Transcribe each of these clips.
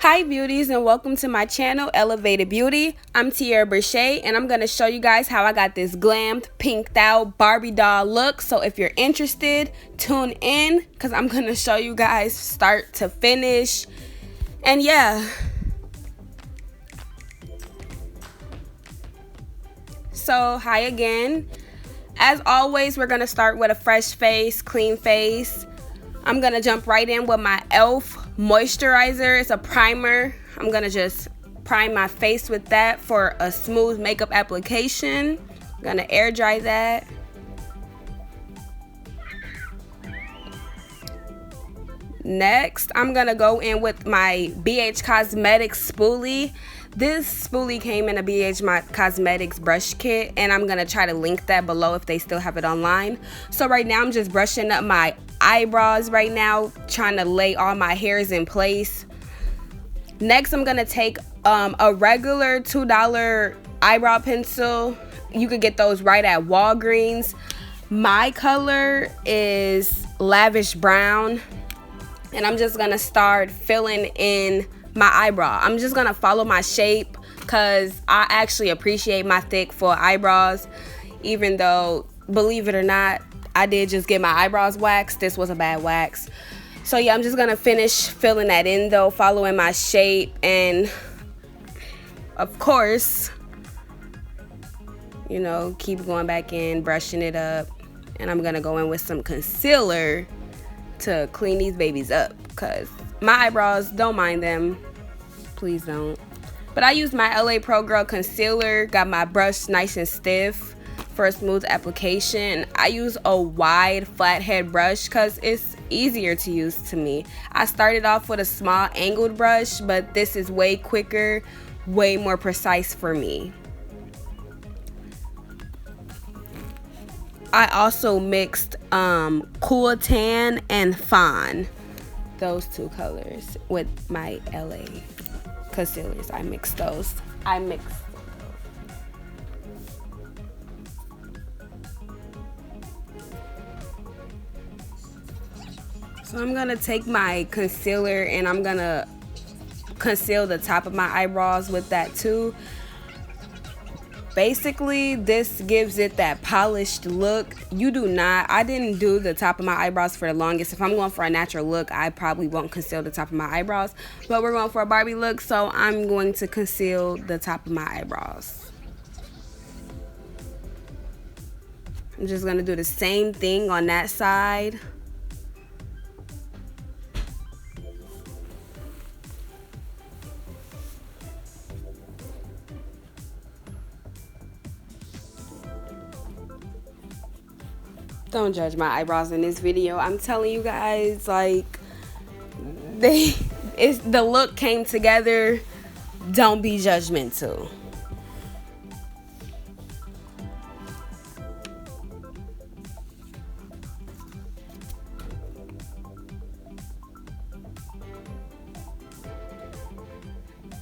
Hi beauties, and welcome to my channel elevateDBeautyy. I'm Theairra and I'm going to show you guys how I got this glammed, pinked out Barbie doll look. So if you're interested, tune in because I'm going to show you guys start to finish. And yeah. So hi again. As always, we're going to start with a fresh face, clean face. I'm going to jump right in with my e.l.f. moisturizer. It's a primer. I'm going to just prime my face with that for a smooth makeup application. I'm going to air dry that. Next, I'm going to go in with my BH Cosmetics spoolie. This spoolie came in a BH Cosmetics brush kit, and I'm going to try to link that below if they still have it online. So right now I'm just brushing up my eyebrows right now, trying to lay all my hairs in place. Next, I'm going to take a regular $2 eyebrow pencil. You could get those right at Walgreens. My color is Lavish Brown, and I'm just going to start filling in my eyebrow. I'm just gonna follow my shape because I actually appreciate my thick full eyebrows, even though, believe it or not, I did just get my eyebrows waxed. This was a bad wax. So yeah, I'm just gonna finish filling that in though, following my shape, and of course, you know, keep going back in, brushing it up. And I'm gonna go in with some concealer to clean these babies up because my eyebrows, don't mind them, please don't. But I use my LA Pro Girl concealer, got my brush nice and stiff for a smooth application. I use a wide flathead brush because it's easier to use to me. I started off with a small angled brush, but this is way quicker, way more precise for me. I also mixed Cool Tan and Fawn, those two colors, with my LA concealers. I mixed those. So I'm gonna take my concealer and I'm gonna conceal the top of my eyebrows with that too. Basically, this gives it that polished look. I didn't do the top of my eyebrows for the longest. If I'm going for a natural look, I probably won't conceal the top of my eyebrows. But we're going for a Barbie look, so I'm going to conceal the top of my eyebrows. I'm just going to do the same thing on that side. Don't judge my eyebrows in this video. I'm telling you guys, like, the look came together. Don't be judgmental.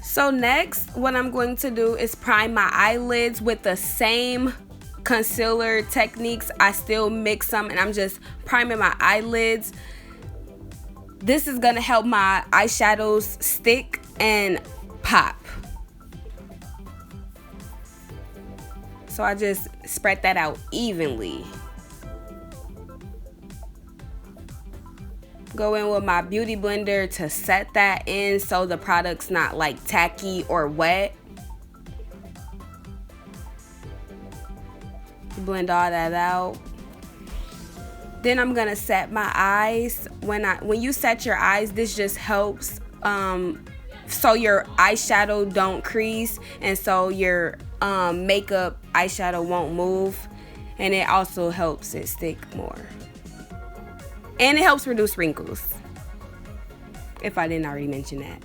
So next, what I'm going to do is prime my eyelids with the same concealer techniques. I still mix some and I'm just priming my eyelids. This is gonna help my eyeshadows stick and pop. So I just spread that out evenly. Go in with my beauty blender to set that in so the product's not like tacky or wet. Blend all that out. Then I'm gonna set my eyes. When you set your eyes, this just helps so your eyeshadow don't crease, and so your makeup eyeshadow won't move, and it also helps it stick more, and it helps reduce wrinkles, if I didn't already mention that.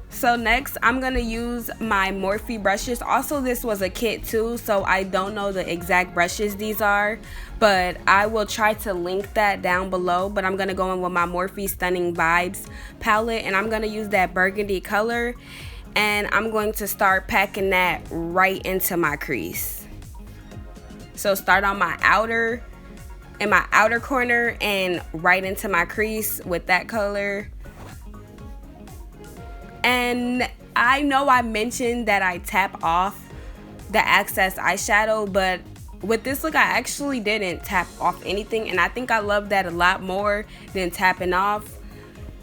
So next, I'm gonna use my Morphe brushes. Also, this was a kit too, so I don't know the exact brushes these are, but I will try to link that down below. But I'm gonna go in with my Morphe Stunning Vibes palette, and I'm gonna use that burgundy color, and I'm going to start packing that right into my crease. So start on my outer in my outer corner and right into my crease with that color. And I know I mentioned that I tap off the excess eyeshadow, but with this look I actually didn't tap off anything, and I think I love that a lot more than tapping off.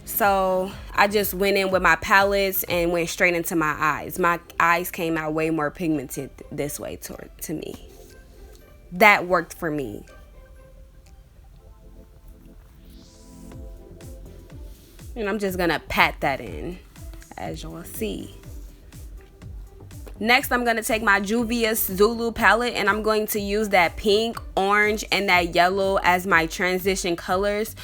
So I just went in with my palettes and went straight into my eyes. My eyes came out way more pigmented this way to me. That worked for me. And I'm just gonna pat that in, as you'll see. Next, I'm gonna take my Juvia's Zulu palette, and I'm going to use that pink, orange, and that yellow as my transition colors.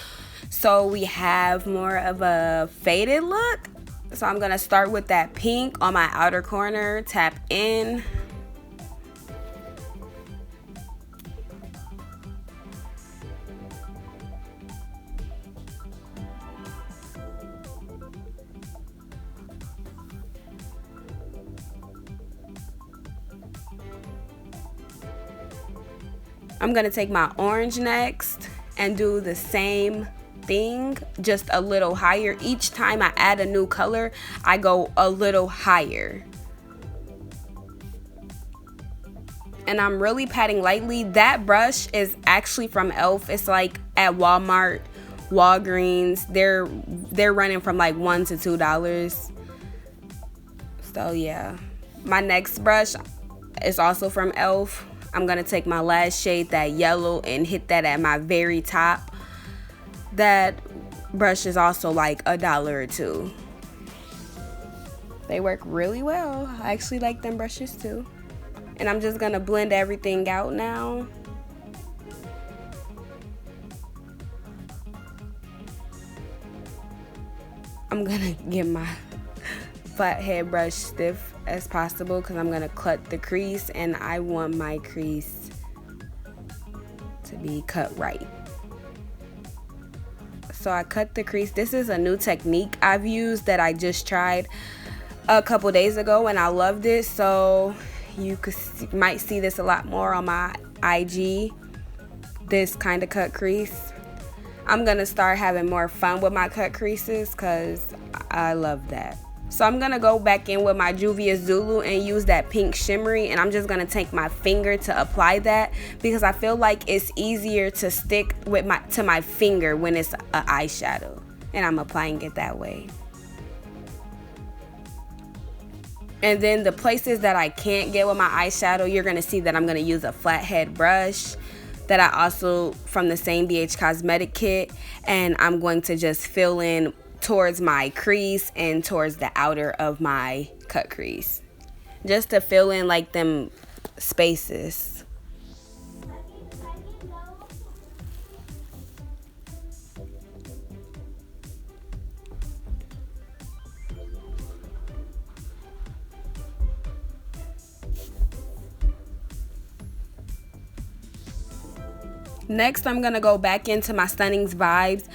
So we have more of a faded look. So I'm gonna start with that pink on my outer corner, tap in. I'm gonna take my orange next and do the same thing, just a little higher. Each time I add a new color, I go a little higher. And I'm really patting lightly. That brush is actually from e.l.f. It's like at Walmart, Walgreens. They're running from like $1 to $2. So yeah. My next brush is also from e.l.f. I'm gonna take my last shade, that yellow, and hit that at my very top. That brush is also like $1 or $2. They work really well. I actually like them brushes too. And I'm just gonna blend everything out now. I'm gonna get my flathead brush stiff as possible because I'm gonna cut the crease, and I want my crease to be cut right. So I cut the crease. This is a new technique I've used that I just tried a couple days ago, and I loved it. So you might see this a lot more on my IG, this kind of cut crease. I'm gonna start having more fun with my cut creases because I love that. So I'm gonna go back in with my Juvia's Zulu and use that pink shimmery, and I'm just gonna take my finger to apply that because I feel like it's easier to stick with my finger when it's an eyeshadow, and I'm applying it that way. And then the places that I can't get with my eyeshadow, you're gonna see that I'm gonna use a flathead brush that I also from the same BH Cosmetic kit, and I'm going to just fill in towards my crease and towards the outer of my cut crease, just to fill in like them spaces. Next, I'm gonna go back into my Stunning's Vibes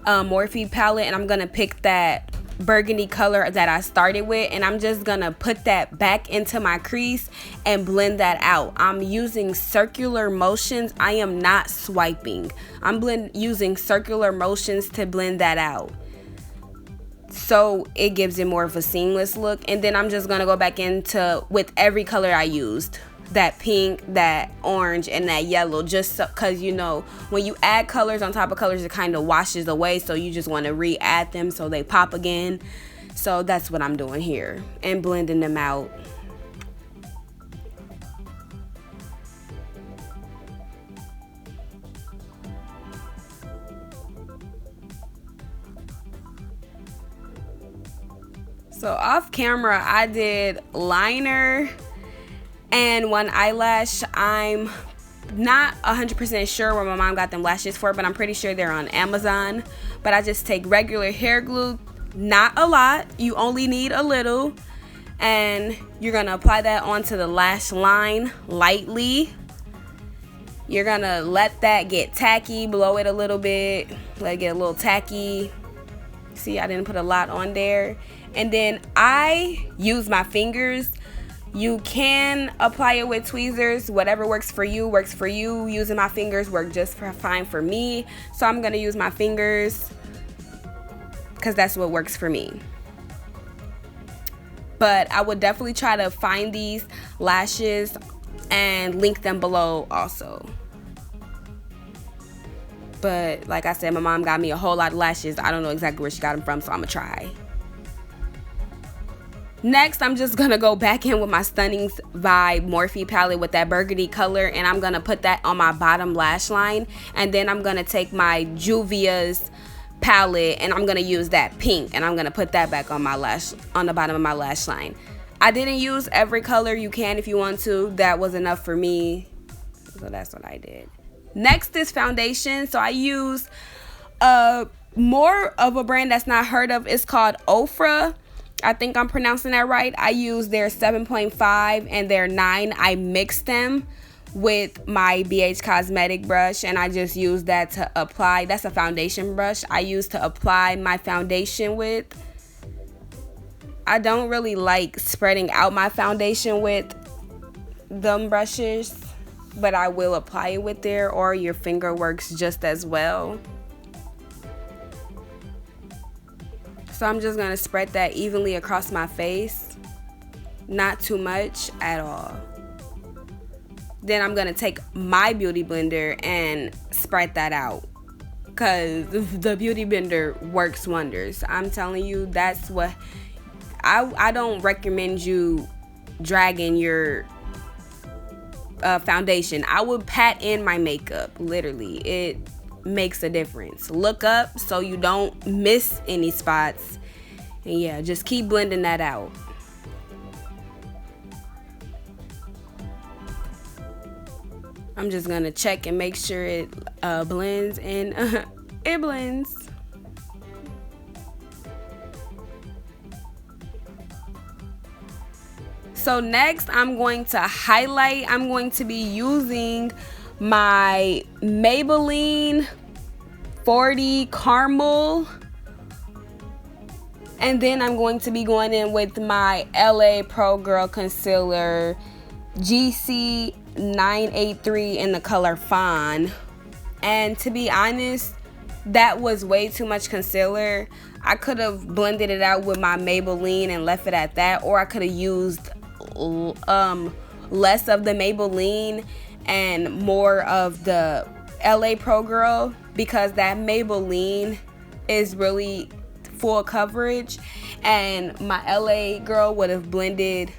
Morphe palette, and I'm gonna pick that burgundy color that I started with, and I'm just gonna put that back into my crease and blend that out. I'm using circular motions. I am not swiping. I'm using circular motions to blend that out, so it gives it more of a seamless look. And then I'm just gonna go back into with every color I used, that pink, that orange, and that yellow, just because you know when you add colors on top of colors, it kind of washes away, so you just want to re-add them so they pop again. So that's what I'm doing here and blending them out. So off camera I did liner and one eyelash. I'm not 100% sure where my mom got them lashes for, but I'm pretty sure they're on Amazon. But I just take regular hair glue, not a lot, you only need a little, and you're gonna apply that onto the lash line lightly. You're gonna let that get tacky, blow it a little bit, let it get a little tacky. See, I didn't put a lot on there. And then I use my fingers You can apply it with tweezers. Whatever works for you works for you. Using my fingers worked just fine for me, so I'm gonna use my fingers because that's what works for me. But I would definitely try to find these lashes and link them below also. But like I said, my mom got me a whole lot of lashes. I don't know exactly where she got them from, so I'm gonna try. Next, I'm just gonna go back in with my Stunning Vibe Morphe palette with that burgundy color, and I'm gonna put that on my bottom lash line. And then I'm gonna take my Juvia's palette and I'm gonna use that pink, and I'm gonna put that back on my on the bottom of my lash line. I didn't use every color. You can if you want to. That was enough for me, so that's what I did. Next is foundation. So I use more of a brand that's not heard of. It's called Ofra. I think I'm pronouncing that right. I use their 7.5 and their 9. I mixed them with my BH Cosmetic brush, and I just use that to apply. That's a foundation brush I use to apply my foundation with. I don't really like spreading out my foundation with them brushes, but I will apply it with there, or your finger works just as well. So I'm just gonna spread that evenly across my face, not too much at all. Then I'm gonna take my beauty blender and spread that out, because the beauty blender works wonders. I'm telling you, that's what I don't recommend you dragging your foundation. I would pat in my makeup. Literally, it makes a difference. Look up so you don't miss any spots, and yeah, just keep blending that out. I'm just gonna check and make sure it blends, and it blends. So next, I'm going to highlight. I'm going to be using my Maybelline 40 Caramel, and then I'm going to be going in with my LA Pro Girl Concealer GC 983 in the color Fawn. And to be honest, that was way too much concealer. I could have blended it out with my Maybelline and left it at that, or I could have used less of the Maybelline and more of the LA Pro Girl, because that Maybelline is really full coverage, and my LA Girl would have blended,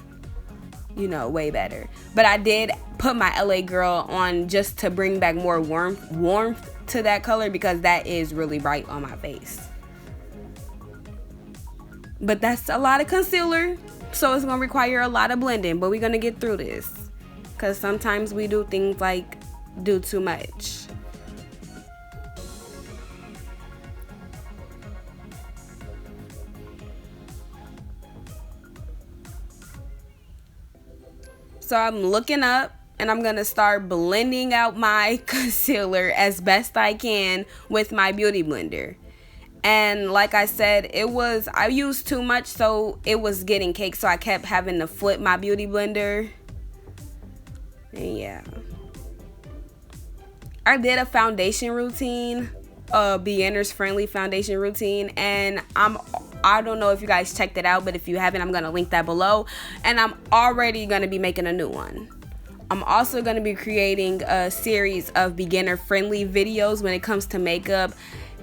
you know, way better. But I did put my LA Girl on just to bring back more warmth to that color, because that is really bright on my face. But that's a lot of concealer, so it's gonna require a lot of blending, but we're gonna get through this, because sometimes we do things like do too much. So I'm looking up, and I'm gonna start blending out my concealer as best I can with my beauty blender. And like I said, I used too much, so it was getting caked, so I kept having to flip my beauty blender. And yeah, I did a foundation routine, a beginner's friendly foundation routine, and I don't know if you guys checked it out, but if you haven't, I'm gonna link that below. And I'm already gonna be making a new one. I'm also gonna be creating a series of beginner friendly videos when it comes to makeup,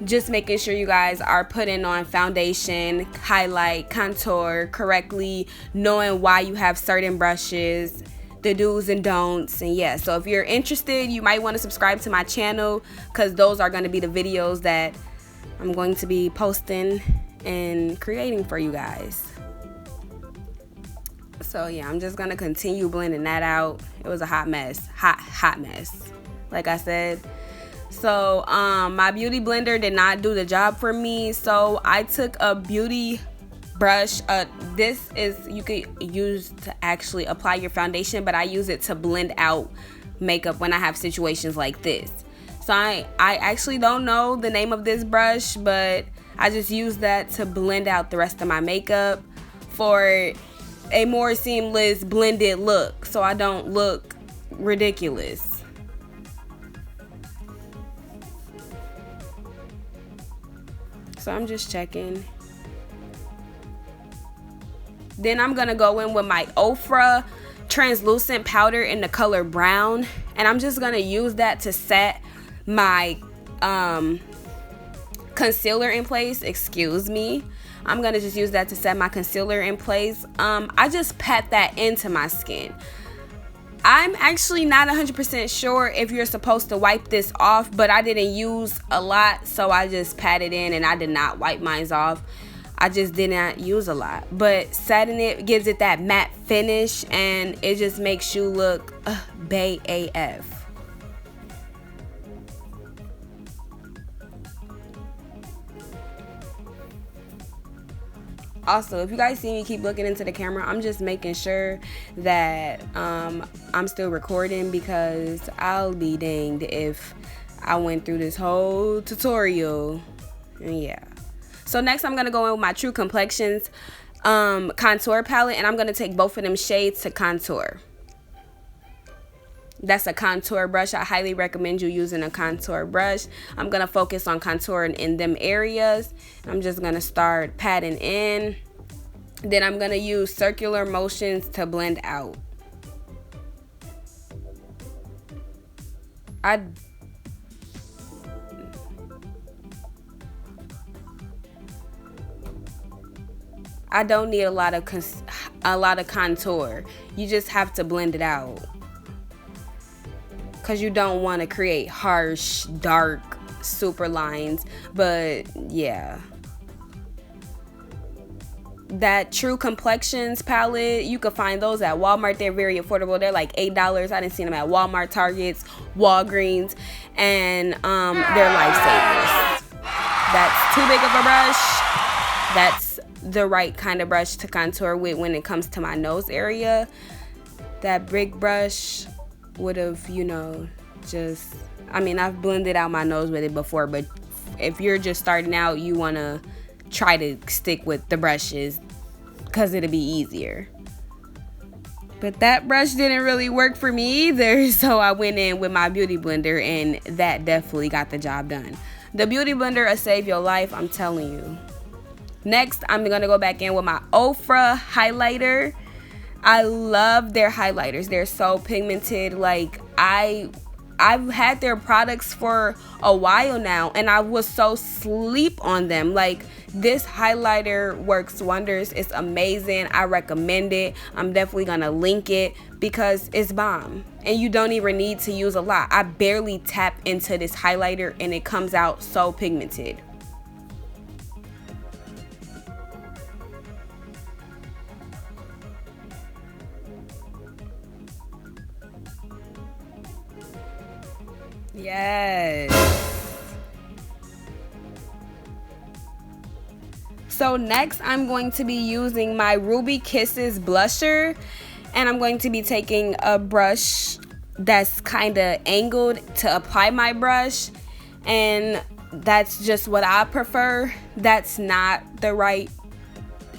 just making sure you guys are putting on foundation, highlight, contour correctly, knowing why you have certain brushes, the do's and don'ts. And yeah, so if you're interested, you might want to subscribe to my channel, because those are going to be the videos that I'm going to be posting and creating for you guys. So yeah, I'm just gonna continue blending that out. It was a hot mess, hot mess, like I said. So my beauty blender did not do the job for me, so I took a beauty brush. This is, you could use to actually apply your foundation, but I use it to blend out makeup when I have situations like this. So I actually don't know the name of this brush, but I just use that to blend out the rest of my makeup. For a more seamless blended look so I don't look ridiculous. So I'm just checking. Then I'm gonna go in with my Ofra translucent powder in the color brown, and I'm just gonna use that to set my concealer in place. Excuse me. I'm gonna just use that to set my concealer in place. I just pat that into my skin. I'm actually not 100% sure if you're supposed to wipe this off, but I didn't use a lot, so I just pat it in and I did not wipe mine off. I just did not use a lot, but setting it gives it that matte finish, and it just makes you look bae AF. Also, if you guys see me keep looking into the camera, I'm just making sure that I'm still recording, because I'll be danged if I went through this whole tutorial. And yeah. So next I'm going to go in with my True Complexions contour palette, and I'm going to take both of them shades to contour. That's a contour brush. I highly recommend you using a contour brush. I'm going to focus on contouring in them areas. I'm just going to start patting in. Then I'm going to use circular motions to blend out. I don't need a lot of contour. You just have to blend it out, because you don't want to create harsh, dark, super lines. But yeah, that True Complexions palette, you can find those at Walmart. They're very affordable. They're like $8. I didn't see them at Walmart, Targets, Walgreens, and they're lifesavers. That's too big of a brush. That's the right kind of brush to contour with when it comes to my nose area. That big brush would have, you know, just, I mean, I've blended out my nose with it before, but if you're just starting out, you want to try to stick with the brushes because it'll be easier. But that brush didn't really work for me either, so I went in with my beauty blender, and that definitely got the job done. The beauty blender will save your life, I'm telling you. Next, I'm gonna go back in with my Ofra highlighter. I love their highlighters. They're so pigmented. Like, I've had their products for a while now, and I was so sleep on them. Like, this highlighter works wonders. It's amazing. I recommend it. I'm definitely gonna link it because it's bomb, and you don't even need to use a lot. I barely tap into this highlighter, and it comes out so pigmented. Yes. So next I'm going to be using my Ruby Kisses blusher, and I'm going to be taking a brush that's kind of angled to apply my brush, and that's just what I prefer. That's not the right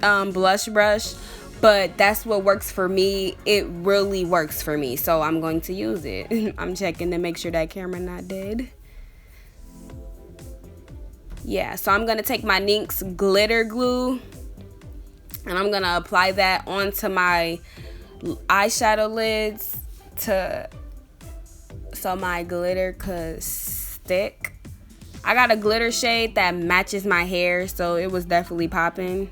blush brush, but that's what works for me. It really works for me, so I'm going to use it. I'm checking to make sure that camera not dead. Yeah, so I'm gonna take my NYX glitter glue, and I'm gonna apply that onto my eyeshadow lids so my glitter could stick. I got a glitter shade that matches my hair, so it was definitely popping.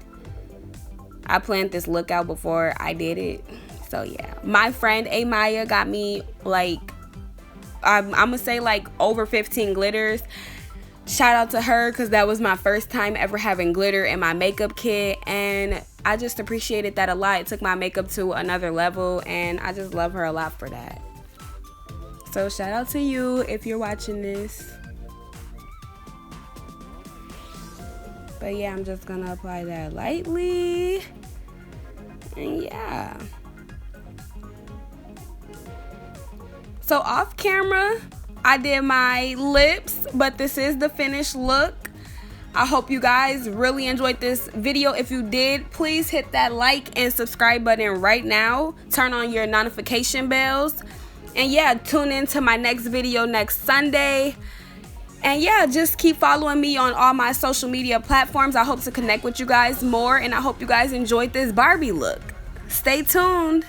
I planned this look out before I did it. So yeah, my friend Amaya got me, like, I'm gonna say like over 15 glitters. Shout out to her, because that was my first time ever having glitter in my makeup kit, and I just appreciated that a lot. It took my makeup to another level, and I just love her a lot for that. So shout out to you if you're watching this. But yeah, I'm just gonna apply that lightly. And yeah. So off camera, I did my lips, but this is the finished look. I hope you guys really enjoyed this video. If you did, please hit that like and subscribe button right now. Turn on your notification bells. And yeah, tune in to my next video next Sunday. And yeah, just keep following me on all my social media platforms. I hope to connect with you guys more, and I hope you guys enjoyed this Barbie look. Stay tuned.